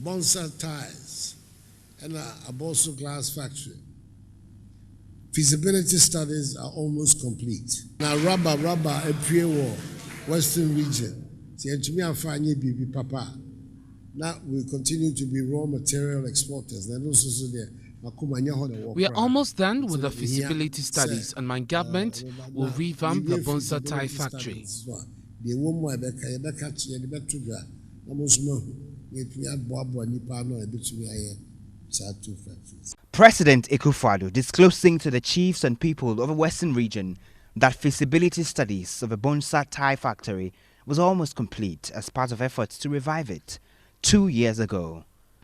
Bonsa tyres and a Bonsa glass factory. Feasibility studies are almost complete. Now rubber a pre-war Western region. Papa. Now we continue to be raw material exporters. We are almost done with the feasibility studies, and my government will revamp the Bonsa Tyre factory. President Akufo-Addo disclosing to the chiefs and people of the Western region that feasibility studies of a Bonsa Tyre factory was almost complete as part of efforts to revive it 2 years ago.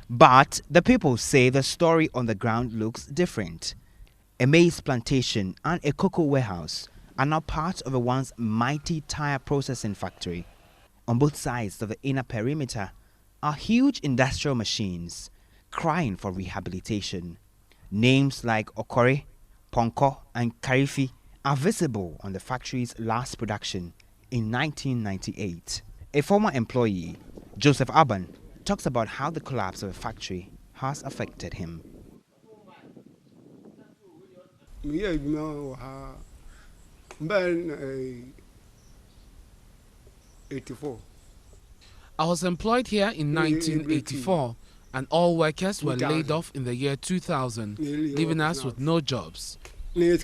But the people say the story on the ground looks different. A maize plantation and a cocoa warehouse are now part of a once mighty tyre processing factory. On both sides of the inner perimeter are huge industrial machines crying for rehabilitation. Names like Okore, Ponko and Karifi are visible on the factory's last production in 1998. A former employee, Joseph Aban, talks about how the collapse of the factory has affected him. I was employed here in 1984, and all workers were laid off in the year 2000, leaving us with no jobs. When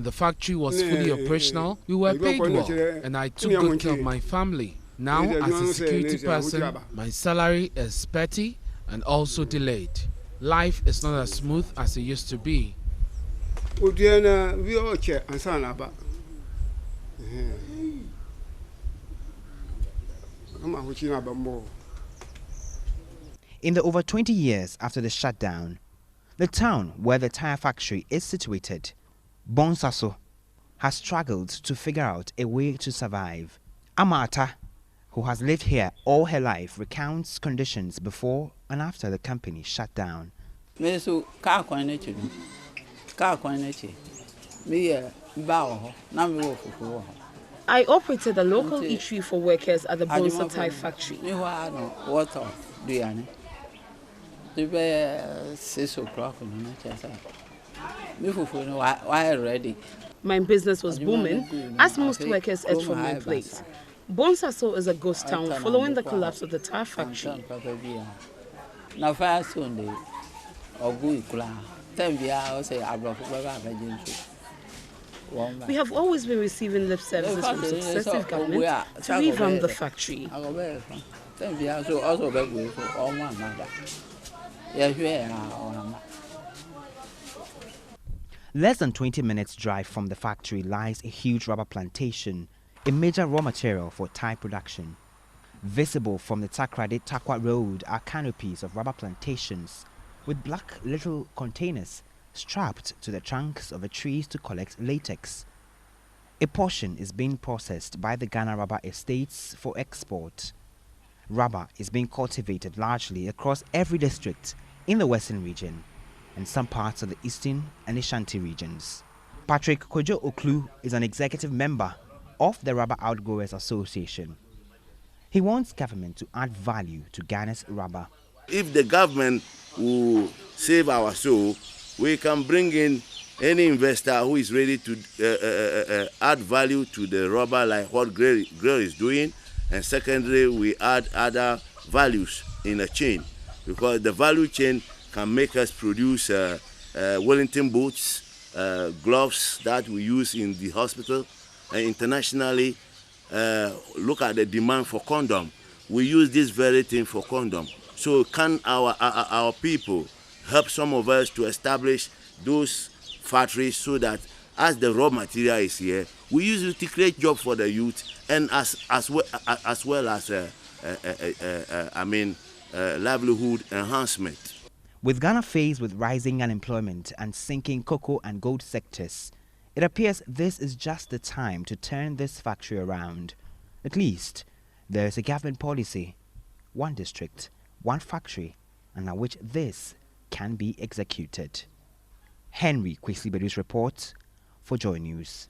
the factory was fully operational, we were paid well, and I took good care of my family. Now, as a security person, my salary is petty and also delayed. Life is not as smooth as it used to be. In the over 20 years after the shutdown, the town where the tyre factory is situated, Bonsa, has struggled to figure out a way to survive. Amata, who has lived here all her life, recounts conditions before and after the company shut down. I operated a local eatery for workers at the Bonsa Tyre factory. My business was booming, as most workers ate from my plate. Bonsa is a ghost town following the collapse of the tyre factory. We have always been receiving lip services from successive governments to revamp the factory. Less than 20 minutes drive from the factory lies a huge rubber plantation, a major raw material for tyre production. Visible from the Takrade-Takwa Road are canopies of rubber plantations with black little containers strapped to the trunks of the trees to collect latex. A portion is being processed by the Ghana Rubber Estates for export. Rubber is being cultivated largely across every district in the Western region and some parts of the Eastern and Ashanti regions. Patrick Kojo Oklu is an executive member of the Rubber Outgrowers Association. He wants government to add value to Ghana's rubber. If the government will save our soul, we can bring in any investor who is ready to add value to the rubber, like what Grill is doing. And secondly, we add other values in a chain, because the value chain can make us produce Wellington boots, gloves that we use in the hospital. And internationally, look at the demand for condom. We use this very thing for condom. So can our people help some of us to establish those factories so that as the raw material is here, we use it to create jobs for the youth and as well as livelihood enhancement. With Ghana faced with rising unemployment and sinking cocoa and gold sectors, it appears this is just the time to turn this factory around. At least, there is a government policy, one district, one factory, and at which this can be executed. Henry Kwesi Bedu's report for Joy News.